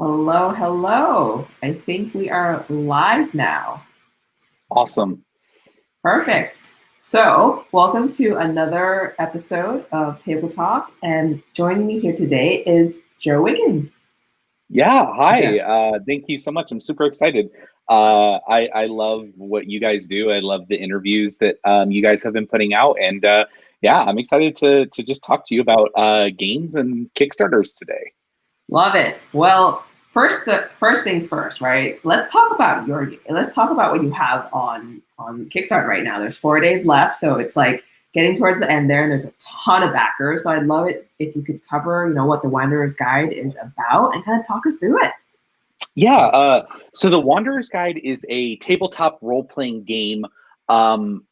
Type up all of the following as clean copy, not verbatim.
Hello, hello. I think we are live now. Awesome. Perfect. So, welcome to another episode of Table Talk. And joining me here today is Joe Wiggins. Yeah, Yeah. hi. Thank you so much. I'm super excited. I love what you guys do. I love the interviews that you guys have been putting out, and yeah, I'm excited to just talk to you about games and Kickstarters today. Love it. Well, first things first, right? Let's talk about what you have on Kickstarter right now. There's 4 days left, so it's like getting towards the end there, and there's a ton of backers. So I'd love it if you could cover, what the Wanderer's Guide is about and kind of talk us through it. Yeah, so the Wanderer's Guide is a tabletop role-playing game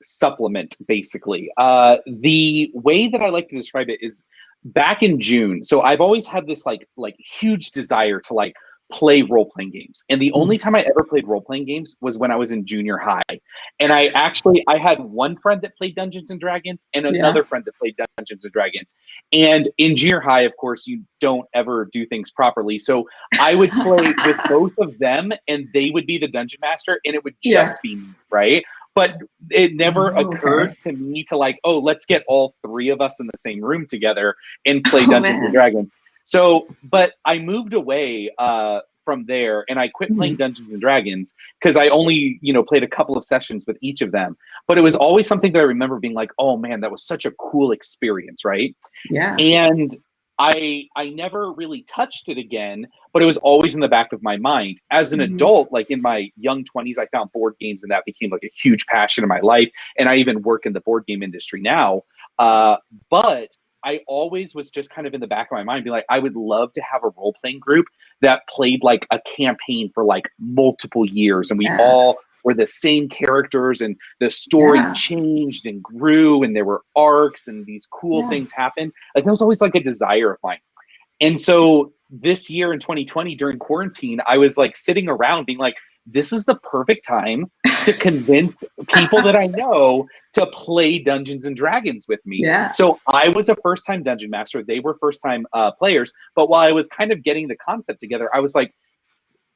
supplement, basically. The way that I like to describe it is back in June. So I've always had this like huge desire to like play role-playing games. And the only time I ever played role-playing games was when I was in junior high. And I had one friend that played Dungeons and Dragons and Yeah. another friend that played Dungeons and Dragons. And in junior high, of course, you don't ever do things properly. So I would play with both of them and they would be the dungeon master and it would Yeah. just be me, right? But it never Oh, okay. occurred to me to like, oh, let's get all three of us in the same room together and play Oh Dungeons and man. Dragons. So, but I moved away from there and I quit playing Mhm. Dungeons and Dragons because I only, played a couple of sessions with each of them. But it was always something that I remember being like, oh man, that was such a cool experience, right? Yeah. And I never really touched it again, but it was always in the back of my mind. As an Mhm. adult, like in my young 20s, I found board games and that became like a huge passion in my life. And I even work in the board game industry now. But I always was just kind of in the back of my mind, be like, I would love to have a role playing group that played like a campaign for like multiple years, and we Yeah. all were the same characters, and the story Yeah. changed and grew, and there were arcs, and these cool Yeah. things happened. Like that was always like a desire of mine. And so this year in 2020 during quarantine, I was like sitting around being like, this is the perfect time to convince people that I know to play Dungeons and Dragons with me. Yeah. So I was a first time dungeon master. They were first time players. But while I was kind of getting the concept together, I was like,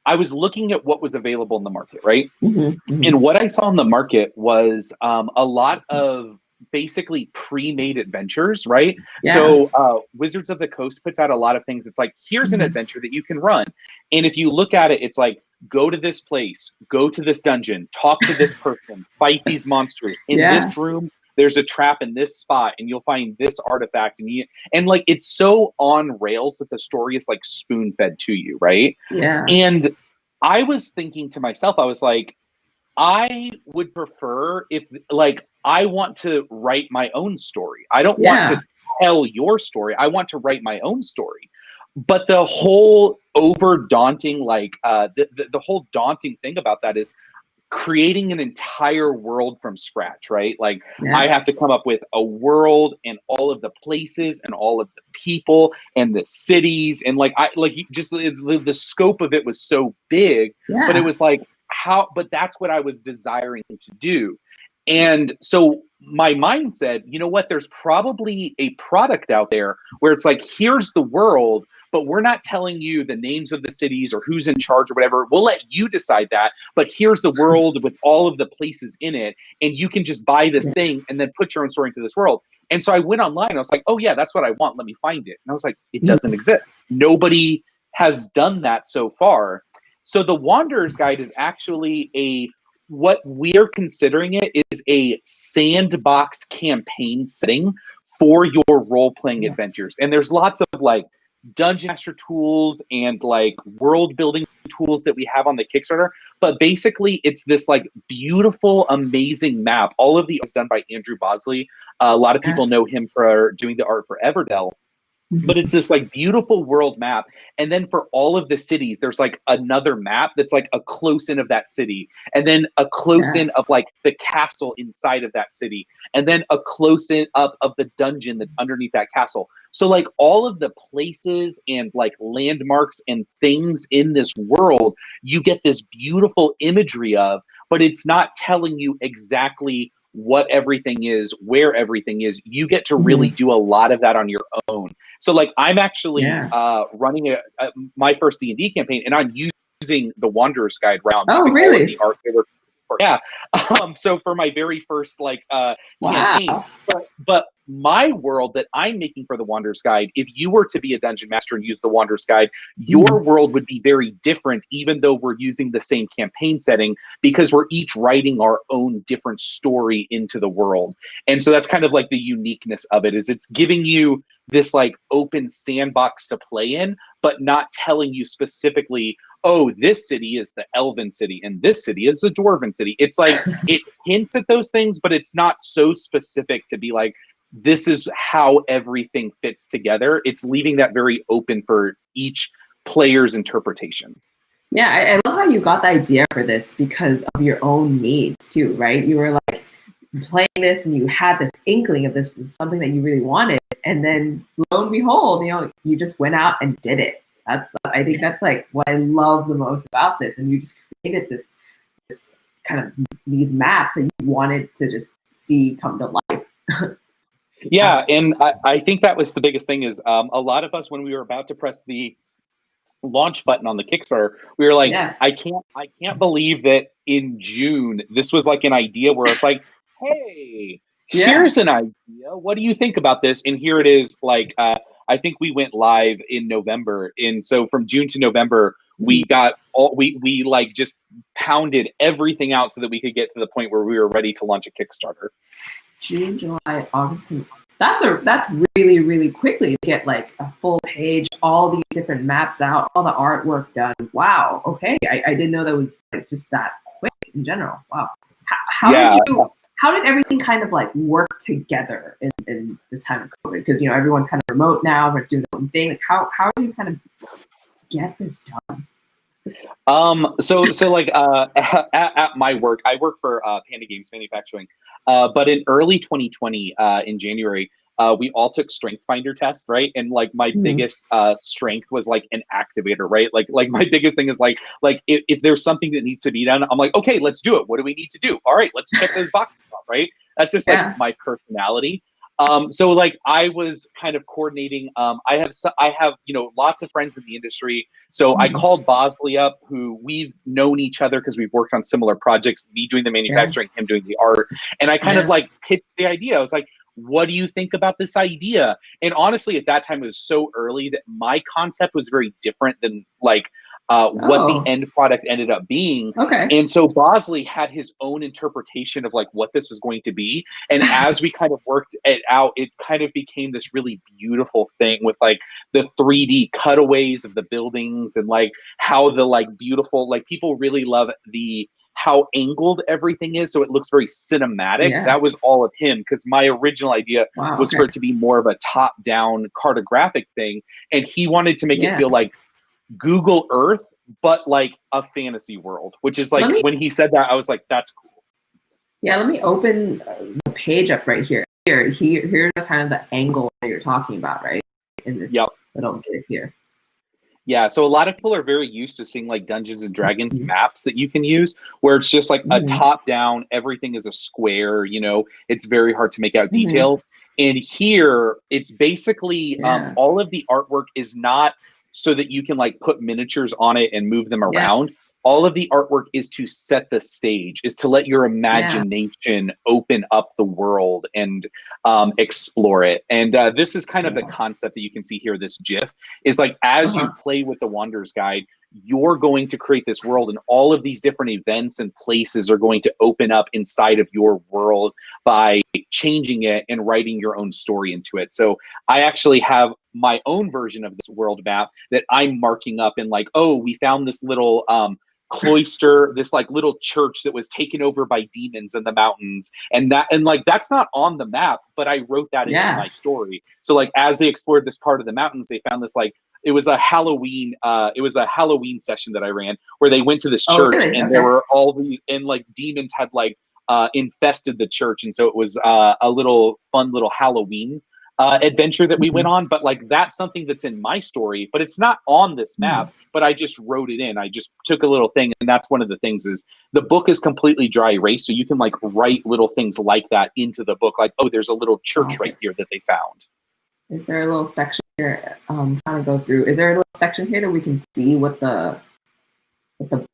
I was looking at what was available in the market, right? Mhm. Mhm. And what I saw in the market was a lot of basically pre-made adventures, right? Yeah. So Wizards of the Coast puts out a lot of things. It's like, here's an Mhm. adventure that you can run. And if you look at it, it's like, go to this place, go to this dungeon, talk to this person, fight these monsters. In Yeah. this room, there's a trap in this spot and you'll find this artifact. And like, it's so on rails that the story is like spoon fed to you, right? Yeah. And I was thinking to myself, I was like, I would prefer if, like, I want to write my own story. I don't want Yeah. to tell your story. I want to write my own story. But the whole over daunting, like, the whole daunting thing about that is creating an entire world from scratch, right? Like, I Yeah. have to come up with a world and all of the places and all of the people and the cities and just the scope of it was so big, but it Yeah. was like but that's what I was desiring to do. And so my mind said, you know what, there's probably a product out there where it's like, here's the world, but we're not telling you the names of the cities or who's in charge or whatever. We'll let you decide that. But here's the world with all of the places in it. And you can just buy this Yeah. thing and then put your own story into this world. And so I went online. I was like, oh, yeah, that's what I want. Let me find it. And I was like, it doesn't Mhm. exist. Nobody has done that so far. So the Wanderer's Guide is actually what we're considering it is a sandbox campaign setting for your role-playing Yeah. adventures. And there's lots of like dungeon master tools and like world building tools that we have on the Kickstarter. But basically, it's this like beautiful, amazing map. All of the art is done by Andrew Bosley. A lot of Yeah. people know him for doing the art for Everdell. But Mhm. it's this like beautiful world map. And then for all of the cities, there's like another map that's like a close in of that city. And then a close Yeah. in of like the castle inside of that city. And then a close in up of the dungeon that's underneath that castle. So like all of the places and like landmarks and things in this world, you get this beautiful imagery of, but it's not telling you exactly what everything is, where everything is. You get to really Mhm. do a lot of that on your own. So like I'm actually Yeah. running my first D&D campaign, and I'm using the Wanderer's Guide round, Oh, using all of the really? art they were for. Yeah. So for my very first campaign, Wow. but my world that I'm making for the Wanderer's Guide, if you were to be a dungeon master and use the Wanderer's Guide, your Mhm. world would be very different, even though we're using the same campaign setting, because we're each writing our own different story into the world. And so that's kind of like the uniqueness of it, is it's giving you this like open sandbox to play in, but not telling you specifically, oh, this city is the elven city and this city is the dwarven city. It's like it hints at those things, but it's not so specific to be like, this is how everything fits together. It's leaving that very open for each player's interpretation. Yeah, I love how you got the idea for this because of your own needs too, right? You were like playing this and you had this inkling of this was something that you really wanted, and then lo and behold, you just went out and did it. I think that's like what I love the most about this, and you just created this kind of these maps that you wanted to just see come to life. Yeah, and I think that was the biggest thing is a lot of us, when we were about to press the launch button on the Kickstarter, we were like, Yeah. I can't believe that in June this was like an idea where it's like, hey, Yeah. here's an idea. What do you think about this? And here it is. Like, I think we went live in November, and so from June to November, we got we like just pounded everything out so that we could get to the point where we were ready to launch a Kickstarter. June, July, August. That's really, really quickly to get like a full page, all these different maps out, all the artwork done. Wow. Okay. I didn't know that was like just that quick in general. Wow. Yeah. How did everything kind of like work together in this time of COVID? Because everyone's kind of remote now, everyone's doing their own thing. Like how do you kind of get this done? So like at my work, I work for Panda Games Manufacturing. But in early 2020, in January, we all took strength finder tests, right? And like my biggest strength was like an activator, right? Like my biggest thing is like if there's something that needs to be done, I'm like, okay, let's do it. What do we need to do? All right, let's check those boxes off, right? That's just like my personality. So like I was kind of coordinating. I have lots of friends in the industry. So I called Bosley up, who we've known each other because we've worked on similar projects. Me doing the manufacturing, him doing the art, and I kind of like pitched the idea. I was like, what do you think about this idea? And honestly, at that time, it was so early that my concept was very different than like what the end product ended up being. Okay. And so Bosley had his own interpretation of like what this was going to be. And as we kind of worked it out, it kind of became this really beautiful thing with like the 3D cutaways of the buildings and like how the like beautiful, like people really love how angled everything is, so it looks very cinematic. Yeah. That was all of him, because my original idea was for it to be more of a top-down cartographic thing, and he wanted to make it feel like Google Earth, but like a fantasy world, which is like when he said that, I was like, that's cool. Yeah, let me open the page up right here. Here's kind of the angle that you're talking about, right? In this little bit here. Yeah, so a lot of people are very used to seeing like Dungeons and Dragons maps that you can use, where it's just like a top down, everything is a square, it's very hard to make out details. And here, it's basically all of the artwork is not so that you can like put miniatures on it and move them around. All of the artwork is to set the stage, is to let your imagination open up the world and explore it. And this is kind of the concept that you can see here, this GIF, is like as you play with the Wanderer's Guide, you're going to create this world, and all of these different events and places are going to open up inside of your world by changing it and writing your own story into it. So I actually have my own version of this world map that I'm marking up in like, oh, we found this little cloister, this like little church that was taken over by demons in the mountains, and like that's not on the map, but I wrote that into my story. So like as they explored this part of the mountains, they found this like it was a Halloween session that I ran where they went to this church and there were all the like demons had like infested the church, and so it was a little fun little Halloween adventure that we went on. But like that's something that's in my story, but it's not on this map, but I just wrote it in. I just took a little thing, and that's one of the things is the book is completely dry erase, so you can like write little things like that into the book, like, oh, there's a little church right here that they found. Is there a little section here? Trying to go through. Is there a little section here that we can see what the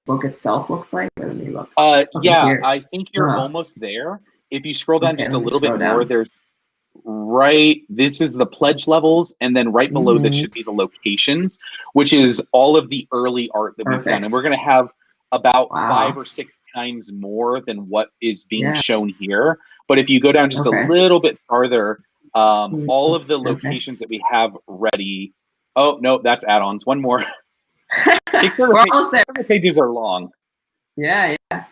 book itself looks like? Let me look. Okay, Yeah, here. I think you're almost there. If you scroll down Okay, just let a me little bit scroll more, down. there's this is the pledge levels, and then right below this should be the locations, which is all of the early art that we've done. And Perfect. we're going to have about 5 Wow. or 6 times more than what is being Yeah. shown here. But if you go down just a Okay. little bit farther, all of the Okay. locations that we have ready. Oh, no, that's add-ons. One more. We're almost there. Kickstarter pages are long. Yeah, yeah.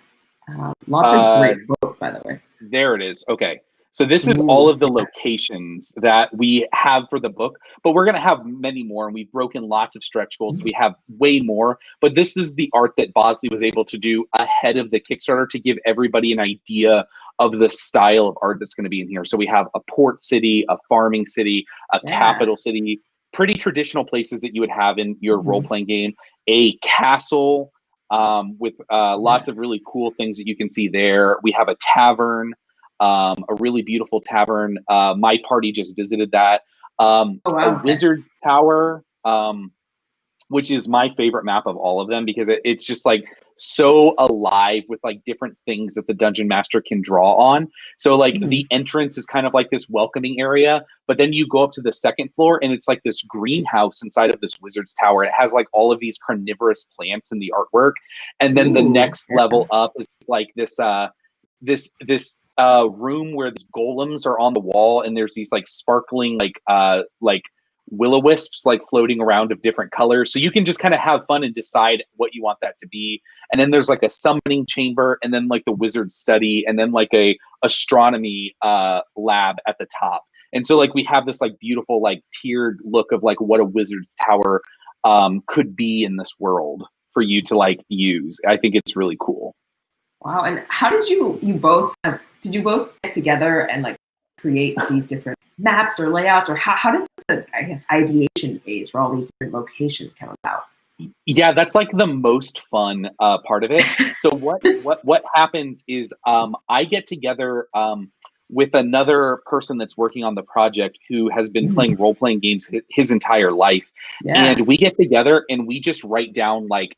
Lots of great books, by the way. There it is. Okay. So this is all Ooh, of the locations that we have for the book, but we're going to have many more, and we've broken lots of stretch goals. So we have way more, but this is the art that Bosley was able to do ahead of the Kickstarter to give everybody an idea of the style of art that's going to be in here. So we have a port city, a farming city, a capital city, pretty traditional places that you would have in your role-playing game, a castle, with lots of really cool things that you can see there. We have a tavern, a really beautiful tavern. My party just visited that. Oh, wow, A wizard tower, which is my favorite map of all of them because it's just like so alive with like different things that the dungeon master can draw on. So like the entrance is kind of like this welcoming area, but then you go up to the second floor and it's like this greenhouse inside of this wizard's tower. It has like all of these carnivorous plants in the artwork. And then the next level up is like this room where these golems are on the wall and there's these like sparkling like will-o-wisps like floating around of different colors, so you can just kind of have fun and decide what you want that to be. And then there's like a summoning chamber, and then like the wizard study, and then like a astronomy lab at the top. And so like we have this like beautiful like tiered look of like what a wizard's tower could be in this world for you to like use. I think it's really cool. wow. And how did you both did you both get together and like create these different maps or layouts, or how did the, I guess, ideation phase for all these different locations come about? Yeah, that's like the most fun part of it. So what happens is I get together with another person that's working on the project who has been playing role-playing games his entire life. Yeah. And we get together and we just write down like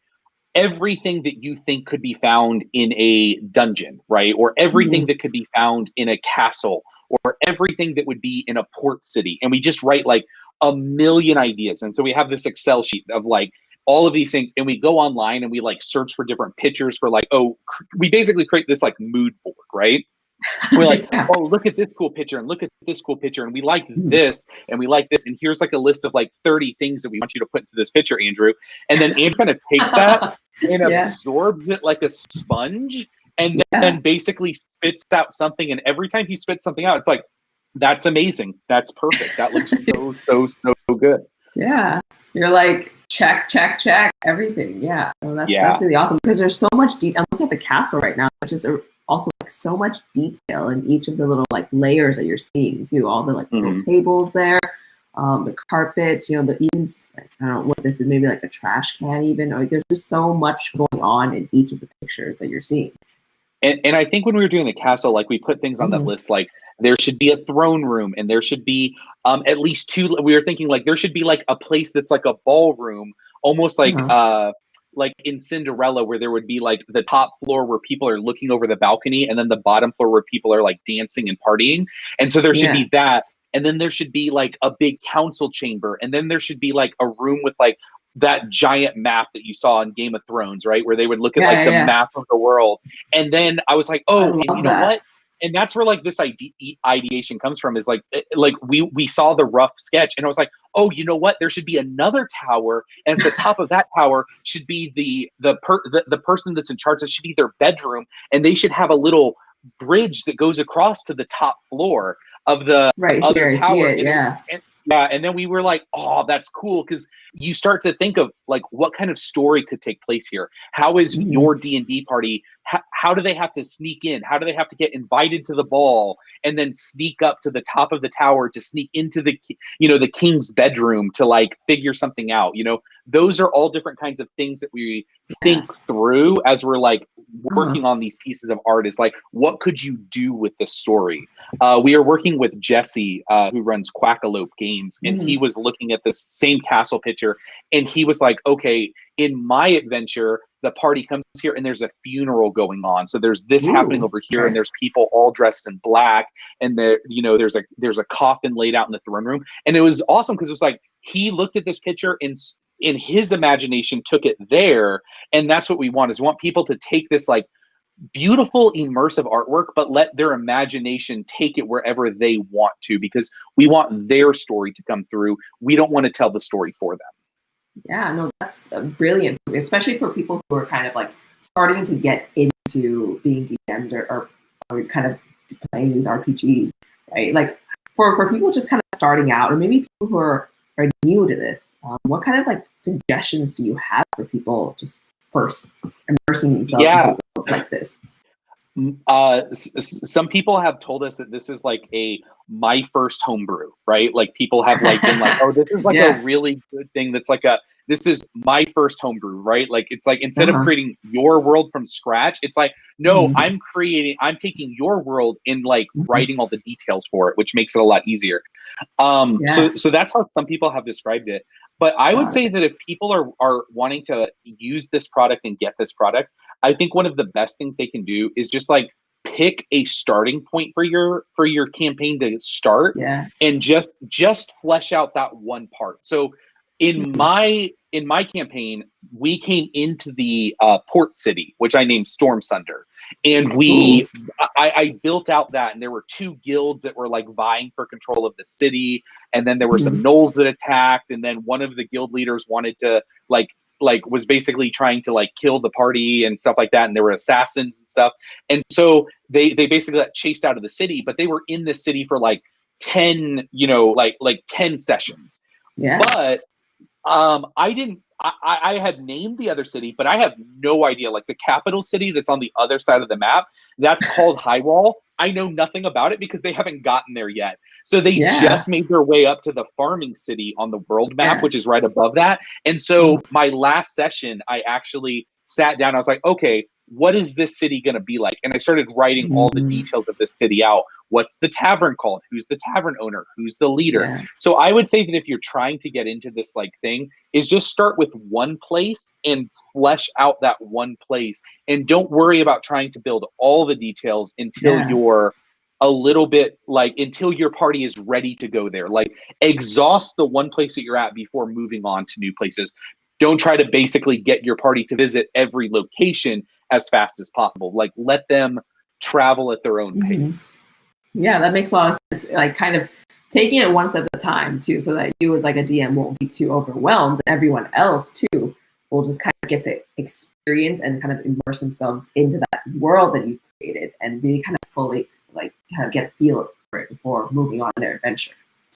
everything that you think could be found in a dungeon, right? Or everything that could be found in a castle, or everything that would be in a port city. And we just write like a million ideas. And so we have this Excel sheet of like all of these things, and we go online and we like search for different pictures for like, we basically create this like mood board, right? We're like, Yeah. oh, look at this cool picture and look at this cool picture. And we like this and we like this. And here's like a list of like 30 things that we want you to put into this picture, Andrew. And then Andrew kind of takes that and absorbs it like a sponge, and then basically spits out something. And every time he spits something out, it's like, that's amazing. That's perfect. That looks so good. Yeah. You're like, check, check, check, everything. Yeah. So that's really awesome because there's so much detail. I'm looking at the castle right now, which is also like so much detail in each of the little like layers that you're seeing too. All the like little tables there, the carpets, you know, the even I don't know what this is, maybe like a trash can even. Like there's just so much going on in each of the pictures that you're seeing. And I think when we were doing the castle, like we put things on that list, like there should be a throne room, and there should be at least 2. We were thinking like there should be like a place that's like a ballroom, almost like in Cinderella, where there would be like the top floor where people are looking over the balcony, and then the bottom floor where people are like dancing and partying. And so there should be that. And then there should be like a big council chamber. And then there should be like a room with like that giant map that you saw in Game of Thrones, right? Where they would look at like the map of the world. And then I was like, oh, and you know what? And that's where like this ideation comes from, is like we saw the rough sketch, and I was like, oh, you know what? There should be another tower, and at the top of that tower should be the person that's in charge. That should be their bedroom, and they should have a little bridge that goes across to the top floor of the other tower. And then we were like, oh, that's cool, because you start to think of like what kind of story could take place here. How is your D&D party? How do they have to sneak in? How do they have to get invited to the ball and then sneak up to the top of the tower to sneak into the king's bedroom to like figure something out? You know, those are all different kinds of things that we think through as we're like working on these pieces of art is like, what could you do with this story? We are working with Jesse, who runs Quackalope Games, and he was looking at this same castle picture, and he was like, okay, in my adventure, the party comes here and there's a funeral going on. So there's this happening over here, and there's people all dressed in black, and there, you know, there's a coffin laid out in the throne room. And it was awesome because it was like he looked at this picture and in his imagination took it there. And that's what we want, is we want people to take this like beautiful immersive artwork, but let their imagination take it wherever they want to, because we want their story to come through. We don't want to tell the story for them. Yeah, no, that's brilliant, especially for people who are kind of like starting to get into being DMs or kind of playing these RPGs, right? Like for people just kind of starting out, or maybe people who are new to this, what kind of like suggestions do you have for people just first immersing themselves into worlds like this? Some people have told us that this is like my first homebrew, right? Like people have like been like, oh, this is like a really good thing. That's like this is my first homebrew, right? Like it's like, instead of creating your world from scratch, it's like, no, I'm taking your world and like writing all the details for it, which makes it a lot easier. So that's how some people have described it. But I would say that if people are wanting to use this product and get this product, I think one of the best things they can do is just like pick a starting point for your campaign to start, and just flesh out that one part. So in my campaign, we came into the port city, which I named Storm Sunder. And I built out that, and there were 2 guilds that were like vying for control of the city. And then there were some gnolls that attacked. And then one of the guild leaders wanted to like was basically trying to like kill the party and stuff like that. And there were assassins and stuff. And so they basically got chased out of the city, but they were in the city for like 10, like 10 sessions. But I had named the other city, but I have no idea. Like the capital city that's on the other side of the map, that's called Highwall. I know nothing about it because they haven't gotten there yet. So they just made their way up to the farming city on the world map, which is right above that. And so my last session, I actually sat down. I was like, okay, what is this city going to be like? And I started writing all the details of this city out. What's the tavern called? Who's the tavern owner? Who's the leader? So I would say that if you're trying to get into this like thing, is just start with one place and flesh out that one place, and don't worry about trying to build all the details until you're a little bit like, until your party is ready to go there. Like exhaust the one place that you're at before moving on to new places. Don't try to basically get your party to visit every location as fast as possible. Like let them travel at their own pace. Yeah, that makes a lot of sense. Like kind of taking it one step at a time too, so that you as like a DM won't be too overwhelmed, and everyone else too will just kind of get to experience and kind of immerse themselves into that world that you created, and really kind of fully like kind of get a feel for it before moving on their adventure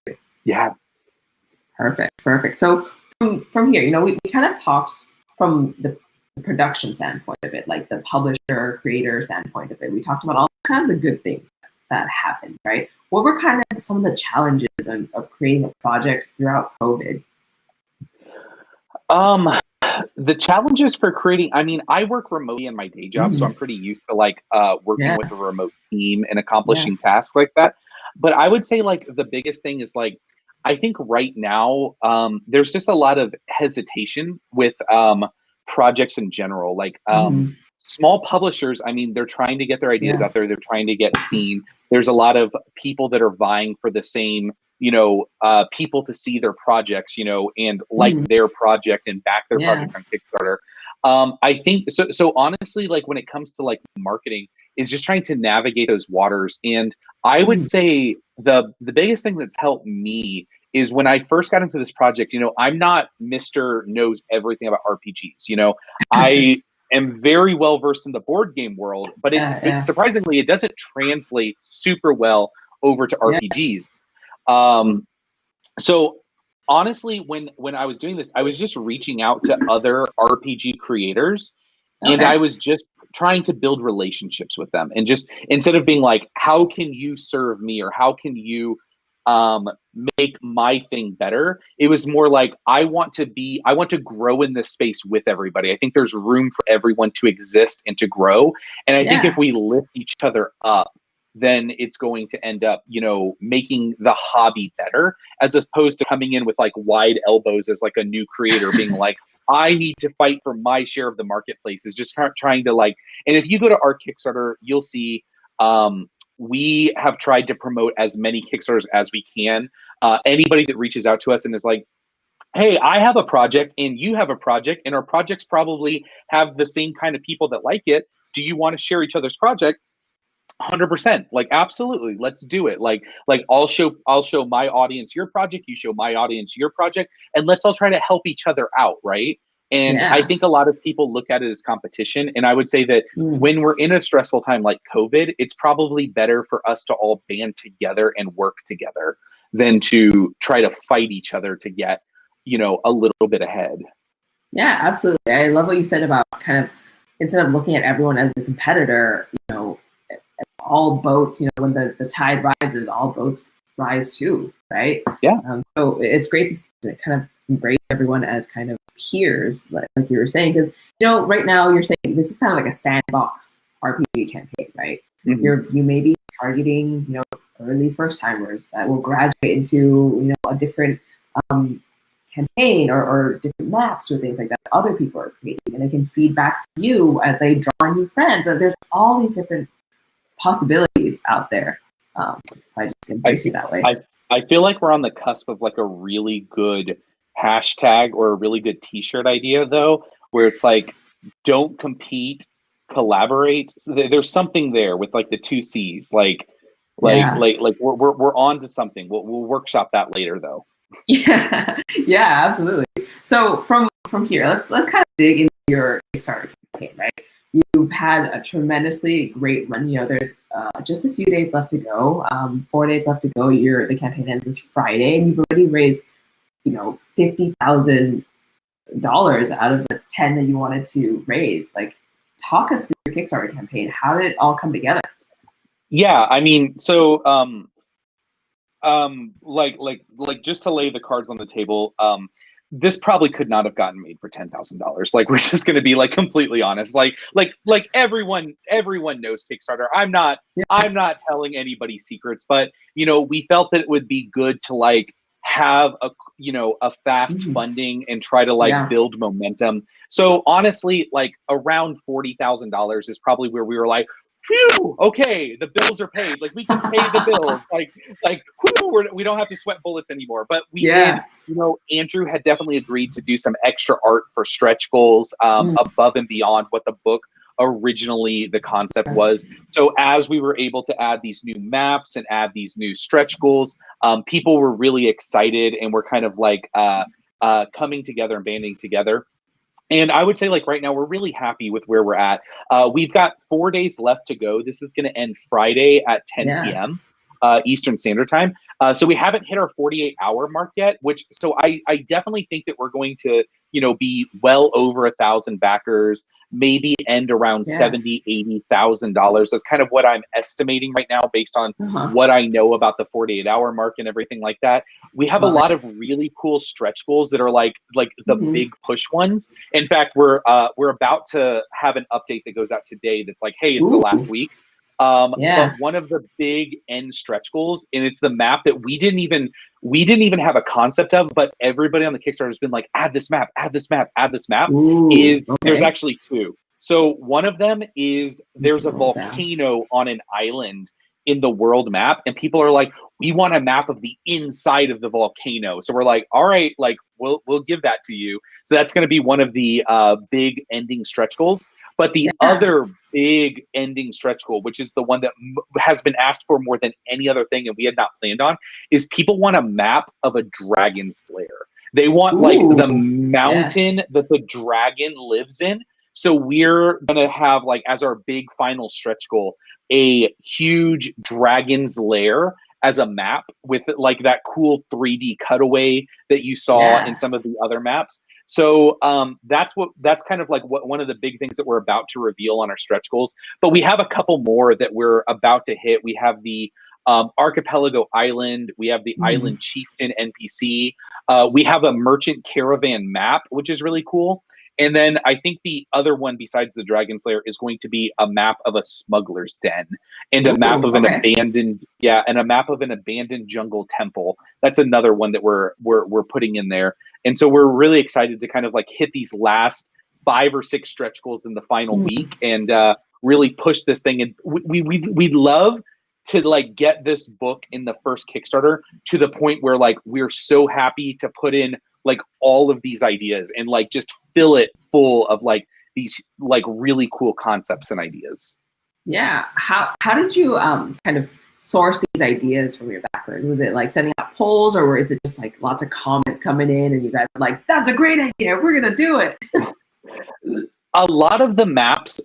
too. Yeah. Perfect. So from here, we kind of talked from the production standpoint of it, like the publisher, creator standpoint of it. We talked about all kind of the good things that happened, right? What were kind of some of the challenges of creating a project throughout COVID? The challenges for creating, I mean, I work remotely in my day job, so I'm pretty used to like working with a remote team and accomplishing tasks like that. But I would say like the biggest thing is like, I think right now, there's just a lot of hesitation with projects in general. Like small publishers, I mean, they're trying to get their ideas out there. They're trying to get seen. There's a lot of people that are vying for the same, people to see their projects, and like their project and back their project on Kickstarter. I think so honestly, like when it comes to like marketing, is just trying to navigate those waters. And I would say the biggest thing that's helped me is when I first got into this project, I'm not Mr. knows everything about RPGs. I am very well versed in the board game world, but surprisingly, it doesn't translate super well over to RPGs. So honestly, when I was doing this, I was just reaching out to other RPG creators, and I was just trying to build relationships with them. And just instead of being like, how can you serve me, or how can you make my thing better. It was more like I want to grow in this space with everybody. I think there's room for everyone to exist and to grow. And I think if we lift each other up, then it's going to end up, making the hobby better, as opposed to coming in with like wide elbows as like a new creator being like, I need to fight for my share of the marketplace, is just trying to like, and if you go to our Kickstarter, you'll see, we have tried to promote as many Kickstarters as we can. Anybody that reaches out to us and is like, hey, I have a project and you have a project and our projects probably have the same kind of people that like it. Do you want to share each other's project? 100%. Like, absolutely, let's do it. Like I'll show my audience your project, you show my audience your project, and let's all try to help each other out, right? And I think a lot of people look at it as competition. And I would say that when we're in a stressful time like COVID, it's probably better for us to all band together and work together than to try to fight each other to get, a little bit ahead. Yeah, absolutely. I love what you said about kind of, instead of looking at everyone as a competitor, all boats, when the tide rises, all boats rise too, right? Yeah. So it's great to kind of embrace everyone as kind of peers, like you were saying, because right now you're saying this is kind of like a sandbox RPG campaign, right? You may be targeting early first timers that will graduate into a different campaign or different maps or things like that other people are creating, and it can feed back to you as they draw new friends. And there's all these different possibilities out there. I just embrace you that way. I feel like we're on the cusp of like a really good hashtag or a really good t-shirt idea, though, where it's like, don't compete, collaborate. So there's something there with like the 2 C's, like we're on to something. We'll workshop that later, though. Yeah, absolutely. So from here, let's kind of dig into your Kickstarter campaign, right? You've had a tremendously great run. There's just a few days left to go. 4 days left to go. The campaign ends this Friday, and you've already raised, $50,000 out of the 10 that you wanted to raise. Like, talk us through your Kickstarter campaign. How did it all come together? Yeah, I mean, so like just to lay the cards on the table, this probably could not have gotten made for $10,000. Like, we're just going to be like completely honest. Like everyone knows Kickstarter. I'm not telling anybody secrets, but we felt that it would be good to like have a fast funding and try to like build momentum. So honestly, like around $40,000 is probably where we were like, phew, okay, the bills are paid. Like, we can pay the bills. Like, whew, we don't have to sweat bullets anymore. But we did, Andrew had definitely agreed to do some extra art for stretch goals above and beyond what the book originally the concept was. So as we were able to add these new maps and add these new stretch goals, people were really excited and we're kind of like coming together and banding together. And I would say, like, right now, we're really happy with where we're at. We've got 4 days left to go. This is going to end Friday at 10 p.m. Eastern Standard Time. So we haven't hit our 48-hour mark yet, so I definitely think that we're going to, be well over 1,000 backers, maybe end around $70,000, $80,000. That's kind of what I'm estimating right now based on what I know about the 48-hour mark and everything like that. We have a lot of really cool stretch goals that are like the big push ones. In fact, we're about to have an update that goes out today that's like, hey, it's the last week. But one of the big end stretch goals, and it's the map that we didn't even have a concept of, but everybody on the Kickstarter has been like, add this map, there's actually 2. So one of them is there's a volcano on an island in the world map, and people are like, we want a map of the inside of the volcano. So we're like, all right, like we'll give that to you. So that's going to be one of the big ending stretch goals. But the other big ending stretch goal, which is the one that has been asked for more than any other thing and we had not planned on, is people want a map of a dragon's lair. They want like the mountain that the dragon lives in. So we're going to have, like, as our big final stretch goal, a huge dragon's lair as a map with like that cool 3D cutaway that you saw in some of the other maps. So that's kind of like what one of the big things that we're about to reveal on our stretch goals. But we have a couple more that we're about to hit. We have the Archipelago Island. We have the Island Chieftain NPC. We have a merchant caravan map, which is really cool. And then I think the other one besides the Dragon's Lair is going to be a map of a smuggler's den and a map of an abandoned, and a map of an abandoned jungle temple. That's another one that we're putting in there. And so we're really excited to kind of like hit these last 5 or 6 stretch goals in the final week and really push this thing. And we'd love to like get this book in the first Kickstarter to the point where like we're so happy to put in like all of these ideas and like just fill it full of like these like really cool concepts and ideas. Yeah. How did you kind of source these ideas from your backers? Was it like sending out polls, or is it just like lots of comments coming in and you guys are like, that's a great idea, we're gonna do it? A lot of the maps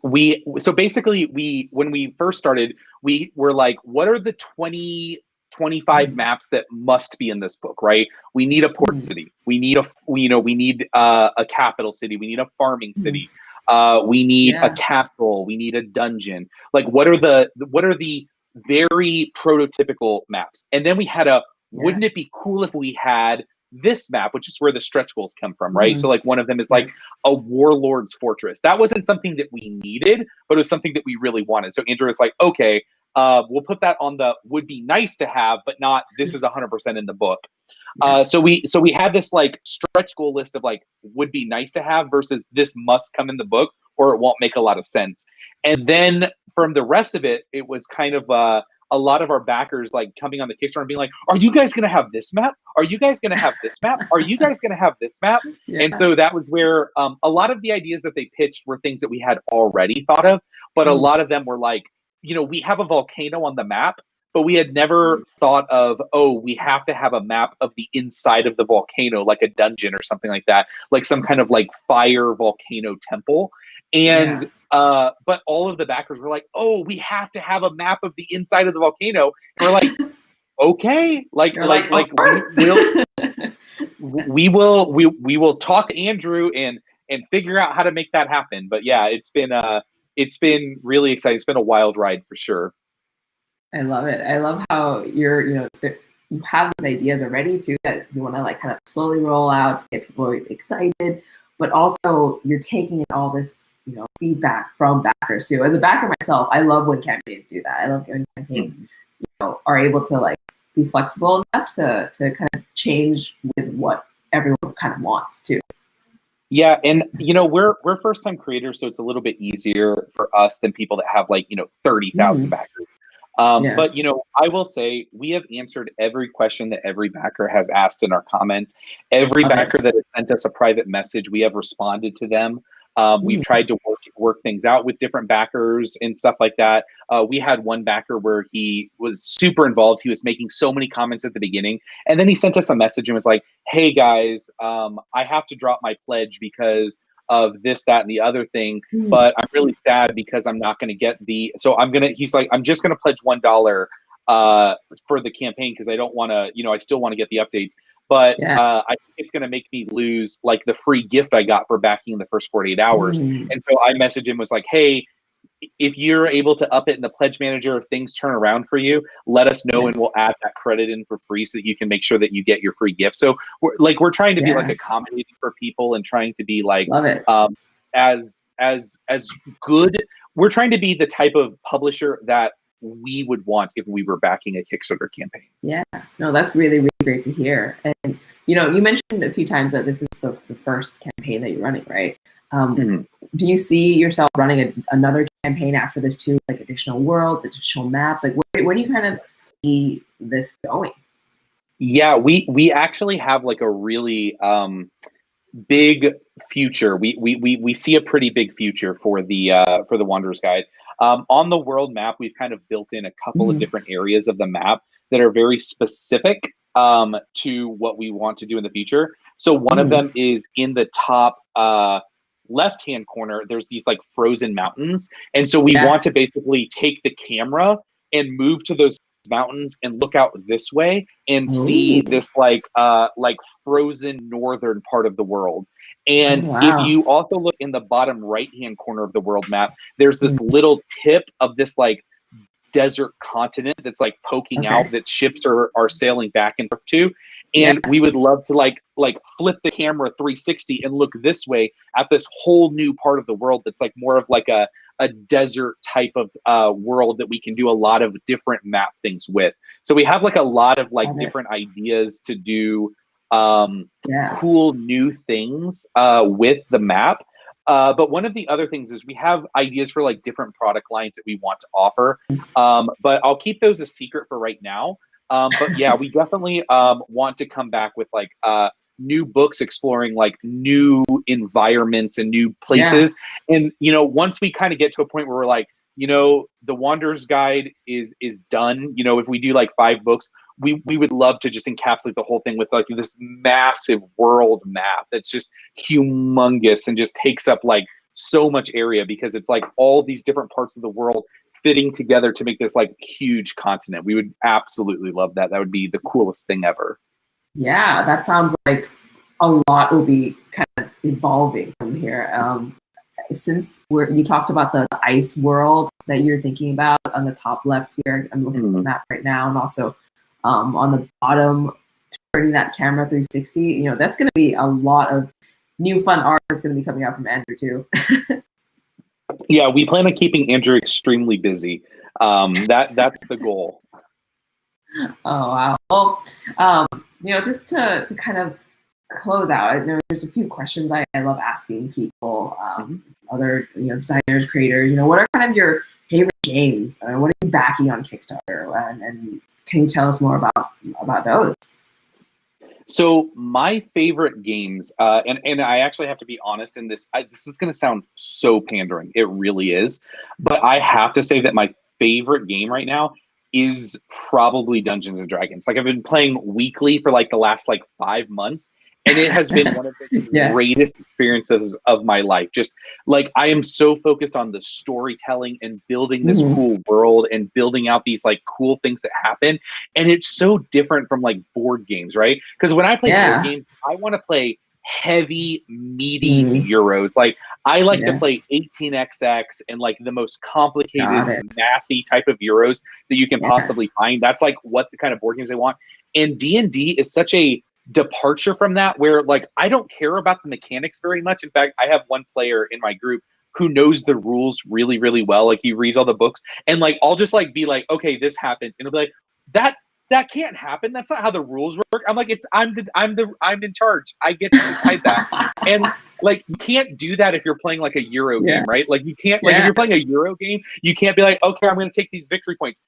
so basically when we first started, we were like, what are the 25 maps that must be in this book, right? We need a port city. We need a capital city. We need a farming city. We need a castle. We need a dungeon. Like, what are the very prototypical maps? And then we had wouldn't it be cool if we had this map, which is where the stretch goals come from, right? So like one of them is like a warlord's fortress. That wasn't something that we needed, but it was something that we really wanted. So Andrew was like, okay, we'll put that on the would be nice to have, but not this is 100% in the book. So we had this like stretch goal list of like would be nice to have versus this must come in the book or it won't make a lot of sense. And then from the rest of it, it was kind of a lot of our backers like coming on the Kickstarter and being like, are you guys going to have this map? Are you guys going to have this map? Are you guys going to have this map? And so that was where a lot of the ideas that they pitched were things that we had already thought of, but a lot of them were like, we have a volcano on the map, but we had never thought of, we have to have a map of the inside of the volcano, like a dungeon or something like that, like some kind of like fire volcano temple. And but all of the backers were like, we have to have a map of the inside of the volcano. And we're like, okay, we will talk to Andrew and figure out how to make that happen. But yeah, it's been really exciting. It's been a wild ride for sure. I love it. I love how you have these ideas already too that you want to like kind of slowly roll out to get people excited, but also you're taking all this feedback from backers too. As a backer myself, I love when campaigns do that. I love when campaigns are able to like be flexible enough to kind of change with what everyone kind of wants too. Yeah, and we're first time creators, so it's a little bit easier for us than people that have like 30,000 backers. But I will say we have answered every question that every backer has asked in our comments. Every backer that has sent us a private message, we have responded to them. We've tried to work things out with different backers and stuff like that. We had one backer where he was super involved. He was making so many comments at the beginning, and then he sent us a message and was like, "Hey guys, I have to drop my pledge because of this, that, and the other thing, but I'm really sad because I'm not going to get the. So he's like, I'm just going to pledge $1 for the campaign because I don't want to. I still want to get the updates." But I think it's going to make me lose like the free gift I got for backing in the first 48 hours. And so I messaged him, was like, hey, if you're able to up it in the pledge manager, if things turn around for you, let us know and we'll add that credit in for free so that you can make sure that you get your free gift. So we're trying to be like accommodating for people and trying to be like as good. We're trying to be the type of publisher that we would want if we were backing a Kickstarter campaign. Yeah, no, that's really, really great to hear. And you mentioned a few times that this is the first campaign that you're running, right? Do you see yourself running another campaign after this too, like additional worlds, additional maps? Like where do you kind of see this going? Yeah, we actually have like a really big future. We see a pretty big future for the Wanderer's Guide. On the world map, we've kind of built in a couple of different areas of the map that are very specific to what we want to do in the future. So one of them is in the top left-hand corner. There's these like frozen mountains. And so we want to basically take the camera and move to those mountains and look out this way and see this like frozen northern part of the world. And if you also look in the bottom right-hand corner of the world map, there's this little tip of this like desert continent that's like poking out that ships are sailing back and forth to. And we would love to like flip the camera 360 and look this way at this whole new part of the world that's like more of like a desert type of world that we can do a lot of different map things with. So we have like a lot of like different ideas to do cool new things with the map. But one of the other things is we have ideas for like different product lines that we want to offer. But I'll keep those a secret for right now. But yeah, we definitely want to come back with like new books exploring like new environments and new places. And, you know, once we kind of get to a point where we're like, you know, the Wanderer's Guide is done. You know, if we do like 5 books, we would love to just encapsulate the whole thing with like this massive world map that's just humongous and just takes up like so much area, because it's like all these different parts of the world fitting together to make this like huge continent. We would absolutely love that. That would be the coolest thing ever. Yeah, that sounds like a lot will be kind of evolving from here. Since you talked about the ice world that you're thinking about on the top left here, I'm looking at the map right now, and also on the bottom, turning that camera 360, you know, that's going to be a lot of new fun art that's going to be coming out from Andrew too. Yeah, we plan on keeping Andrew extremely busy. That's the goal. Oh, wow. Well, you know, just to kind of close out, I know there's a few questions I love asking people, other, you know, designers, creators, you know, what are kind of your favorite games? What are you backing on Kickstarter? And can you tell us more about those? So my favorite games, and I actually have to be honest in this, this is going to sound so pandering. It really is. But I have to say that my favorite game right now is probably Dungeons and Dragons. Like I've been playing weekly for like the last like 5 months. And it has been one of the greatest experiences of my life. Just like I am so focused on the storytelling and building this cool world and building out these like cool things that happen. And it's so different from like board games, right? Because when I play board games, I want to play heavy, meaty Euros. Like I like to play 18xx and like the most complicated, mathy type of Euros that you can possibly find. That's like what the kind of board games I want. And D&D is such a departure from that, where like I don't care about the mechanics very much. In fact, I have one player in my group who knows the rules really, really well. Like he reads all the books, and like I'll just like be like, okay, this happens, and he'll be like, that can't happen. That's not how the rules work. I'm like, I'm in charge. I get to decide that. And like you can't do that if you're playing like a Euro game, right? Like you can't like if you're playing a Euro game, you can't be like, okay, I'm going to take these victory points.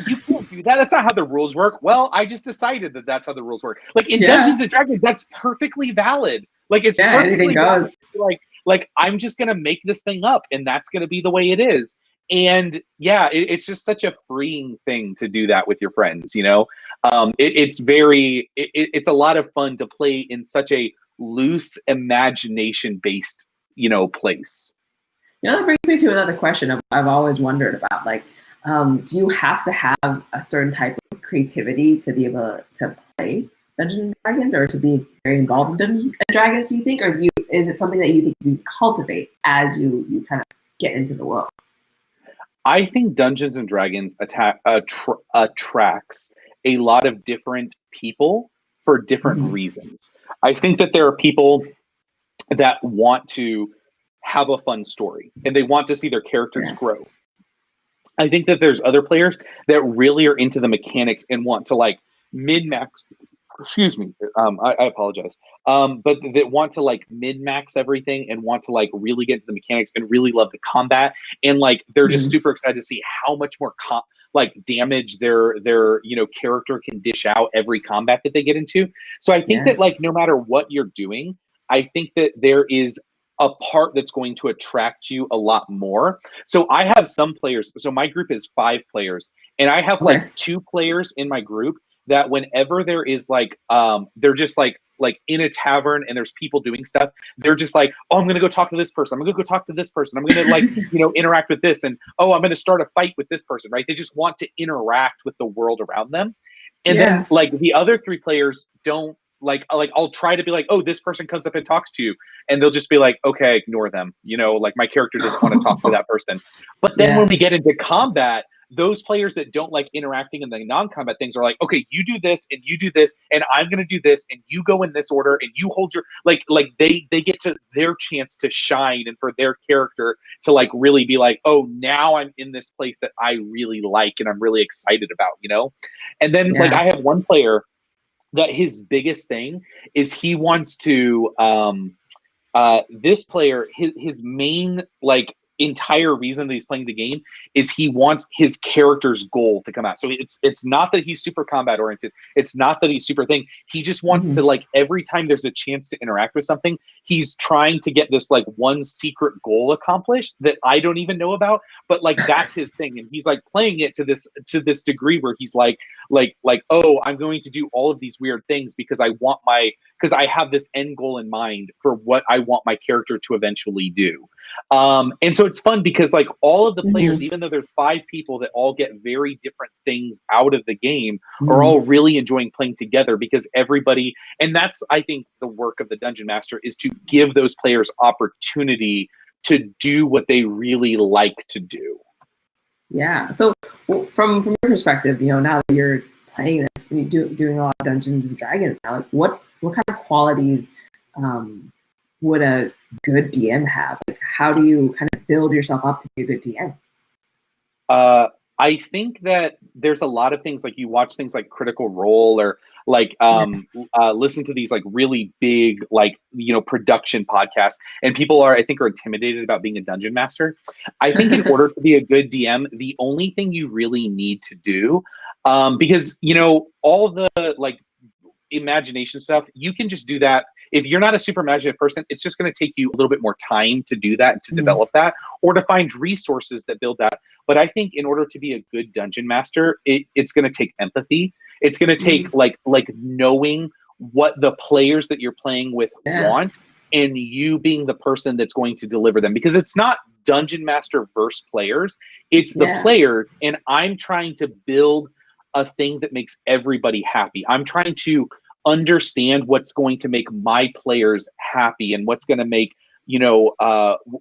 You can't do that. That's not how the rules work. Well, I just decided that that's how the rules work. Like in Dungeons and Dragons, that's perfectly valid. Like it's perfectly valid. Like I'm just gonna make this thing up, and that's gonna be the way it is. And yeah, it's just such a freeing thing to do that with your friends. You know, it's a lot of fun to play in such a loose, imagination-based, you know, place. You know, that brings me to another question I've always wondered about. Like, do you have to have a certain type of creativity to be able to play Dungeons and Dragons, or to be very involved in Dungeons and Dragons, do you think? Or is it something that you think you cultivate as you kind of get into the world? I think Dungeons and Dragons attracts a lot of different people for different reasons. I think that there are people that want to have a fun story and they want to see their characters grow. I think that there's other players that really are into the mechanics and want to like min-max. Excuse me. I apologize. But that want to like min-max everything and want to like really get into the mechanics and really love the combat. And like, they're just super excited to see how much more damage their you know, character can dish out every combat that they get into. So I think that like, no matter what you're doing, I think that there is a part that's going to attract you a lot more. So I have some players. So my group is 5 players, and I have like 2 players in my group that whenever there is like, they're just like in a tavern and there's people doing stuff, they're just like, oh, I'm going to go talk to this person. I'm going to go talk to this person. I'm going to like, you know, interact with this. And, oh, I'm going to start a fight with this person, right? They just want to interact with the world around them. And then like the other 3 players don't I'll try to be like, oh, this person comes up and talks to you, and they'll just be like, okay, ignore them. Like my character doesn't want to talk to that person. But then when we get into combat, those players that don't like interacting in the non-combat things are like, okay, you do this and you do this, and I'm gonna do this, and you go in this order, and you hold your like they get to their chance to shine, and for their character to like really be like, oh, now I'm in this place that I really like and I'm really excited about. And then like I have one player that his biggest thing is he wants to this player, his main like entire reason that he's playing the game is he wants his character's goal to come out. So it's not that he's super combat oriented. It's not that he's super thing. He just wants to like every time there's a chance to interact with something, he's trying to get this like one secret goal accomplished that I don't even know about, but like that's his thing. And he's like playing it to this degree where he's like, oh, I'm going to do all of these weird things because I have this end goal in mind for what I want my character to eventually do. And so it's fun because like all of the players, even though there's 5 people that all get very different things out of the game, are all really enjoying playing together because everybody, and that's, I think, the work of the Dungeon Master is to give those players opportunity to do what they really like to do. Yeah. So from your perspective, now that you're playing this, and you're doing a lot of Dungeons and Dragons now, like what kind of qualities would a good DM have? Like, how do you kind of build yourself up to be a good DM? I think that there's a lot of things, like you watch things like Critical Role or like listen to these like really big like production podcasts, and people I think are intimidated about being a dungeon master. I think in order to be a good DM, the only thing you really need to do, because all the like imagination stuff, you can just do that. If you're not a super imaginative person, it's just going to take you a little bit more time to do that, to develop that, or to find resources that build that. But I think in order to be a good dungeon master, it's going to take empathy. It's going to take like knowing what the players that you're playing with want, and you being the person that's going to deliver them. Because it's not dungeon master versus players. It's the player, and I'm trying to build a thing that makes everybody happy. I'm trying to understand what's going to make my players happy, and what's going to make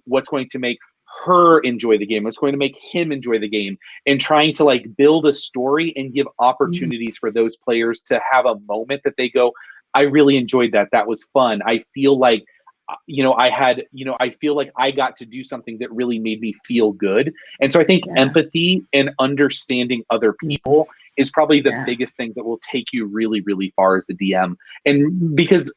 what's going to make her enjoy the game, what's going to make him enjoy the game, and trying to like build a story and give opportunities for those players to have a moment that they go, I really enjoyed that. That was fun. I feel like I feel like I got to do something that really made me feel good. And so I think empathy and understanding other people is probably the biggest thing that will take you really, really far as a DM. And because,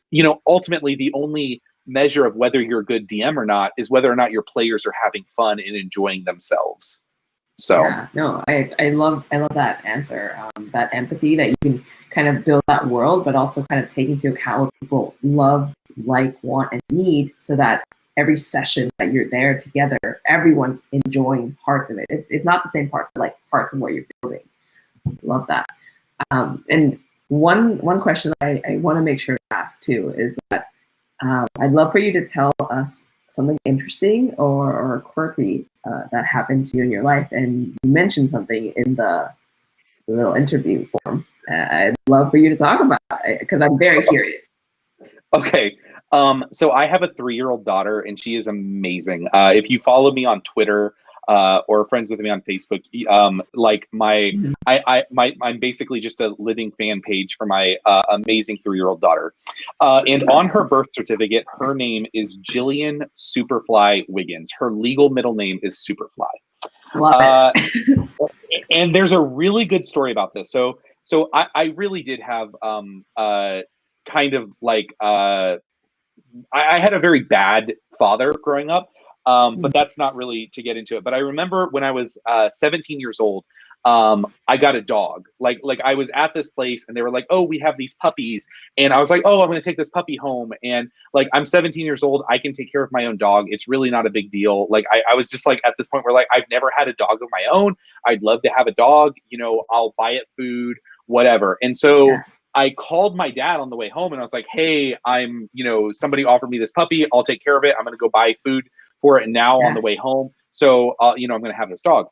ultimately the only measure of whether you're a good DM or not is whether or not your players are having fun and enjoying themselves. So I love that answer. That empathy, that you can kind of build that world, but also kind of take into account what people love, like, want, and need, so that every session that you're there together, everyone's enjoying parts of it. It's not the same part, but like parts of what you're building. Love that. And one question I want to make sure to ask too is that I'd love for you to tell us something interesting or quirky that happened to you in your life. And you mentioned something in the little interview form. I'd love for you to talk about it because I'm very curious. Okay. So I have a 3-year-old daughter, and she is amazing. If you follow me on Twitter or friends with me on Facebook, I'm basically just a living fan page for my amazing 3-year-old daughter. And on her birth certificate, her name is Jillian Superfly Wiggins. Her legal middle name is Superfly. Love it. And there's a really good story about this. So I really did have kind of like I had a very bad father growing up, but that's not really to get into it. But I remember when I was 17 years old, I got a dog. Like I was at this place and they were like, oh, we have these puppies. And I was like, oh, I'm going to take this puppy home. And like, I'm 17 years old. I can take care of my own dog. It's really not a big deal. Like I was just like at this point where like, I've never had a dog of my own. I'd love to have a dog, I'll buy it food, whatever. And so I called my dad on the way home and I was like, hey, somebody offered me this puppy. I'll take care of it. I'm going to go buy food for it now on the way home. So, I'm going to have this dog.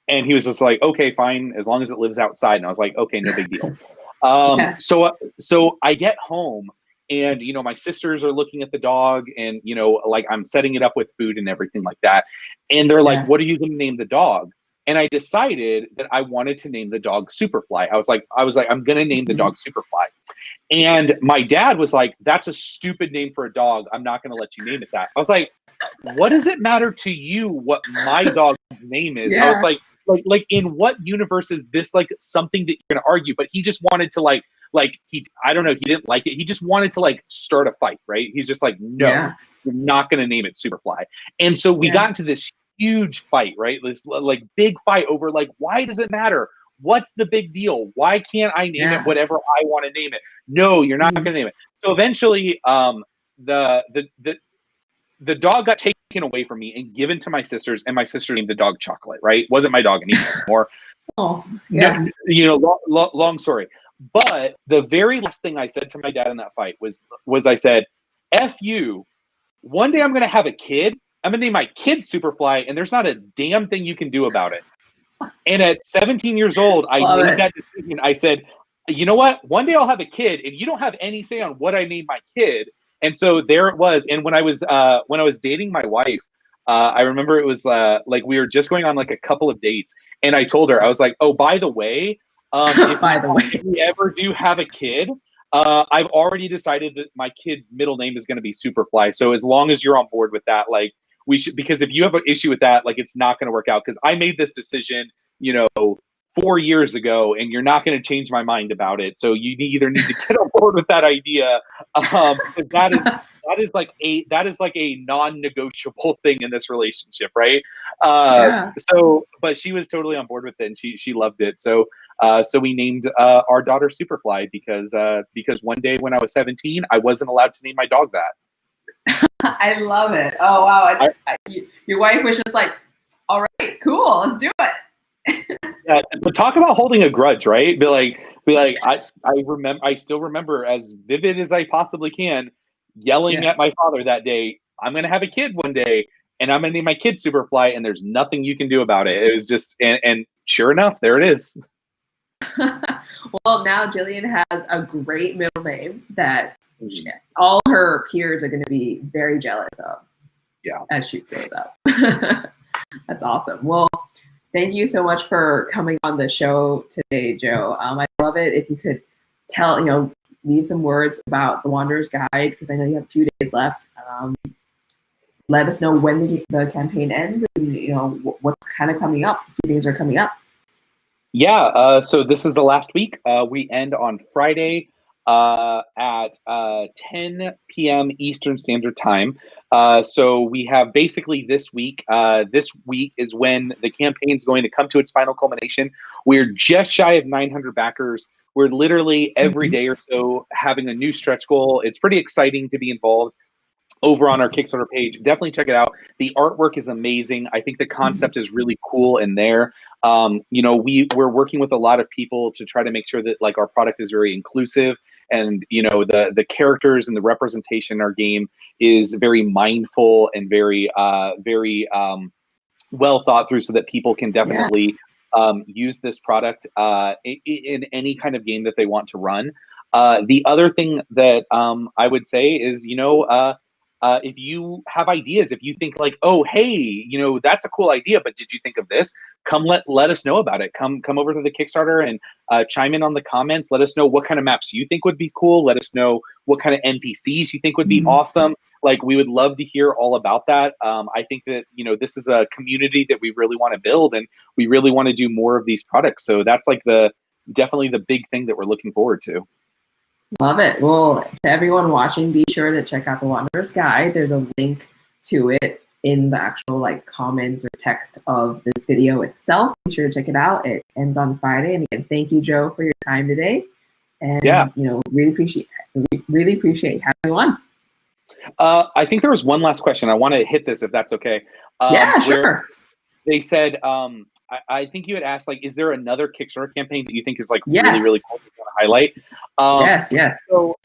And he was just like, okay, fine, as long as it lives outside. And I was like, okay, no big deal. Yeah. So I get home, and my sisters are looking at the dog, and like I'm setting it up with food and everything like that, and they're like, Yeah. "What are you going to name the dog?" And I decided that I wanted to name the dog Superfly. I was like, I'm going to name the dog Superfly. And my dad was like, "That's a stupid name for a dog. I'm not going to let you name it that." I was like, "What does it matter to you what my dog's name is?" I was Yeah. like, in what universe is this like something that you're going to argue? But he just wanted to I don't know, he didn't like it. He just wanted to like start a fight, right? He's just like, "No, Yeah. you're not going to name it Superfly." And so we got into this huge fight, right? This like big fight over like, why does it matter? What's the big deal? Why can't I name it Yeah. whatever I want to name it? No, you're not going to name it. So eventually, the the dog got taken away from me and given to my sisters, and my sister named the dog Chocolate. Right? Wasn't my dog anymore. Oh, No, yeah. long story. But the very last thing I said to my dad in that fight was I said, "F you. One day I'm going to have a kid. I'm going to name my kid Superfly, and there's not a damn thing you can do about it." And at 17 years old, I Love made it. that decision. I said, "You know what? One day I'll have a kid, and you don't have any say on what I name my kid." And so there it was. And when I was dating my wife, I remember it was like we were just going on like a couple of dates, and I told her, I was like, "Oh, by the way, By the way. if we ever do have a kid, I've already decided that my kid's middle name is going to be Superfly. So as long as you're on board with that, like we should, because if you have an issue with that, like it's not going to work out. Because I made this decision, 4 years ago, and you're not going to change my mind about it. So you either need to get on board with that idea, because that is like a non-negotiable thing in this relationship, right?" Yeah. So, but she was totally on board with it, and she loved it. So we named our daughter Superfly because one day when I was 17, I wasn't allowed to name my dog that. I love it. Oh, wow. I, Your wife was just like, all right, cool, let's do it. but talk about holding a grudge, right? I still remember as vivid as I possibly can, yelling Yeah. at my father that day, "I'm gonna have a kid one day, and I'm gonna name my kid Superfly, and there's nothing you can do about it." It was just, and sure enough, there it is. Well, now Jillian has a great middle name that all her peers are going to be very jealous of. Yeah. As she grows up. That's awesome. Well, thank you so much for coming on the show today, Joe. I love it. If you could leave some words about the Wanderer's Guide, because I know you have a few days left. Let us know when the campaign ends, and what's kind of coming up. A few things are coming up. Yeah, so this is the last week. We end on Friday at 10 p.m. Eastern Standard Time. So we have basically this week. This week is when the campaign is going to come to its final culmination. We're just shy of 900 backers. We're literally every day or so having a new stretch goal. It's pretty exciting to be involved over on our Kickstarter page. Definitely check it out. The artwork is amazing. I think the concept is really cool in there. We're working with a lot of people to try to make sure that like our product is very inclusive, and the characters and the representation in our game is very mindful and very well thought through, so that people can definitely use this product in any kind of game that they want to run. The other thing that I would say is, if you have ideas, if you think like, "Oh, hey, that's a cool idea, but did you think of this?" Come let us know about it. Come over to the Kickstarter and chime in on the comments. Let us know what kind of maps you think would be cool. Let us know what kind of NPCs you think would be awesome. Like, we would love to hear all about that. I think that this is a community that we really want to build, and we really want to do more of these products. So that's like definitely the big thing that we're looking forward to. Love it. Well, to everyone watching, be sure to check out the Wanderer's Guide. There's a link to it in the actual comments or text of this video itself. Be sure to check it out. It ends on Friday. And again, thank you, Joe, for your time today. And really appreciate having you on. I think there was one last question. I want to hit this if that's okay. Yeah, sure. They said, I think you had asked, like, is there another Kickstarter campaign that you think is like Yes. really, really cool to highlight? Yes. So,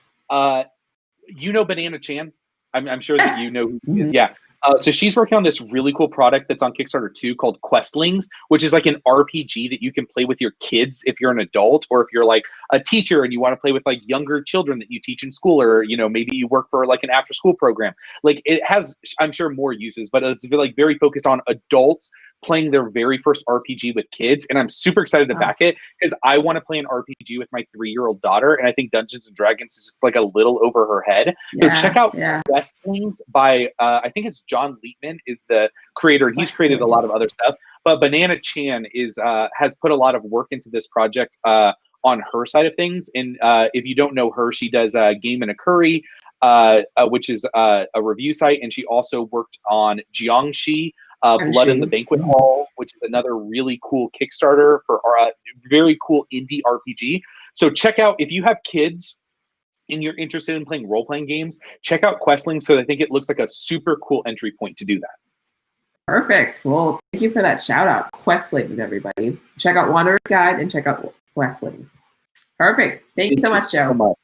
Banana Chan. I'm sure that you know who he is. Yeah. So she's working on this really cool product that's on Kickstarter too called Questlings, which is like an RPG that you can play with your kids if you're an adult, or if you're like a teacher and you want to play with like younger children that you teach in school, or maybe you work for like an after school program. Like it has, I'm sure, more uses, but it's like very focused on adults playing their very first RPG with kids, and I'm super excited to back it because I want to play an RPG with my 3-year-old daughter, and I think Dungeons and Dragons is just like a little over her head. So check out Questlings by I think it's John Leitman is the creator. He's created a lot of other stuff, but Banana Chan is has put a lot of work into this project on her side of things. And if you don't know her, she does Game and a Curry, which is a review site, and she also worked on Jiangxi, Blood in the Banquet Hall, which is another really cool Kickstarter for our very cool indie RPG. So check out, if you have kids and you're interested in playing role-playing games, check out Questlings. So I think it looks like a super cool entry point to do that. Perfect. Well, thank you for that shout out. Questlings, everybody. Check out Wanderer's Guide and check out Questlings. Perfect. Thank you so much, Joe. So much.